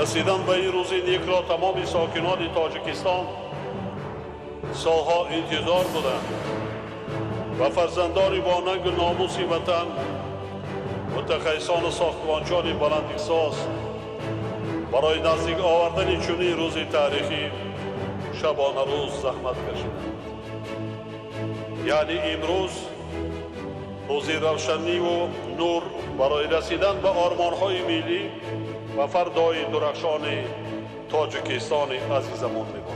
رسیدن به این روز نیک را تمام ساکنان تاجیکستان سالها انتظار بودند و فرزندان با ننگ و ناموس وطن متخصصان ساختمانچان بلند احساس برای نزدیک آوردن چنین روز تاریخی شبانه روز زحمت کشیدند. یعنی امروز روزی روشنی و نور برای رسیدن به آرمان‌های ملی و فردای درخشان تاجیکستان عزیزمان می‌باشد.